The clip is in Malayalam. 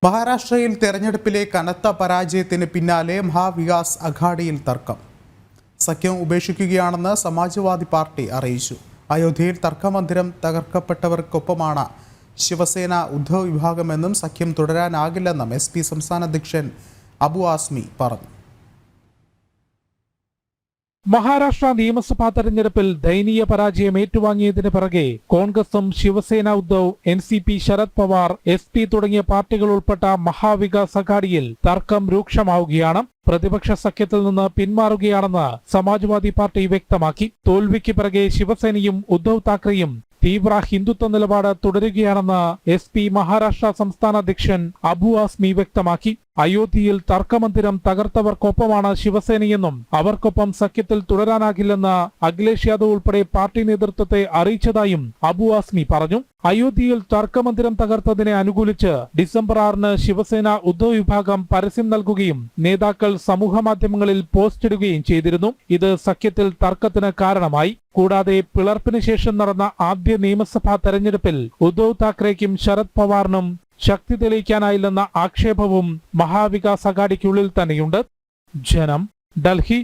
മഹാരാഷ്ട്രയിൽ തെരഞ്ഞെടുപ്പിലെ കനത്ത പരാജയത്തിന് പിന്നാലെ മഹാവികാസ് അഘാഡിയിൽ തർക്കം. സഖ്യം ഉപേക്ഷിക്കുകയാണെന്ന് സമാജ്വാദി പാർട്ടി അറിയിച്ചു. അയോധ്യയിൽ തർക്കമന്ദിരം തകർക്കപ്പെട്ടവർക്കൊപ്പമാണ് ശിവസേന ഉദ്ധവ് വിഭാഗമെന്നും സഖ്യം തുടരാനാകില്ലെന്നും SP സംസ്ഥാന അധ്യക്ഷൻ അബു ആസ്മി പറഞ്ഞു. മഹാരാഷ്ട്ര നിയമസഭാ തെരഞ്ഞെടുപ്പിൽ ദയനീയ പരാജയം ഏറ്റുവാങ്ങിയതിന് പിറകെ കോൺഗ്രസും ശിവസേന ഉദ്ധവ്, NCP ശരത് പവാർ, SP തുടങ്ങിയ പാർട്ടികൾ ഉൾപ്പെട്ട മഹാവികാസ് അഘാഡിയിൽ തർക്കം രൂക്ഷമാവുകയാണ്. പ്രതിപക്ഷ സഖ്യത്തിൽ നിന്ന് പിന്മാറുകയാണെന്ന് സമാജ്വാദി പാർട്ടി വ്യക്തമാക്കി. തോൽവിക്ക് പിറകെ ശിവസേനയും ഉദ്ധവ് താക്കറെയും തീവ്ര ഹിന്ദുത്വ നിലപാട് തുടരുകയാണെന്ന് SP മഹാരാഷ്ട്ര സംസ്ഥാന അധ്യക്ഷൻ അബു ആസ്മി വ്യക്തമാക്കി. അയോധ്യയിൽ തർക്കമന്ദിരം തകർത്തവർക്കൊപ്പമാണ് ശിവസേനയെന്നും അവർക്കൊപ്പം സഖ്യത്തിൽ തുടരാനാകില്ലെന്ന് അഖിലേഷ് യാദവ് ഉൾപ്പെടെ പാർട്ടി നേതൃത്വത്തെ അറിയിച്ചതായും അബു ആസ്മി പറഞ്ഞു. അയോധ്യയിൽ തർക്കമന്ദിരം തകർത്തതിനെ അനുകൂലിച്ച് ഡിസംബർ 6-ന് ശിവസേന ഉദ്ധവ് വിഭാഗം പരസ്യം നൽകുകയും നേതാക്കൾ സമൂഹമാധ്യമങ്ങളിൽ പോസ്റ്റിടുകയും ചെയ്തിരുന്നു. ഇത് സഖ്യത്തിൽ തർക്കത്തിന് കാരണമായി. കൂടാതെ പിളർപ്പിന് ശേഷം നടന്ന ആദ്യ നിയമസഭാ തെരഞ്ഞെടുപ്പിൽ ഉദ്ധവ് താക്കറെയ്ക്കും ശരത് പവാറിനും ശക്തി തെളിയിക്കാനായില്ലെന്ന ആക്ഷേപവും മഹാവികാസ് അഘാഡിക്കുള്ളിൽ തന്നെയുണ്ട്. ജനം, ഡൽഹി.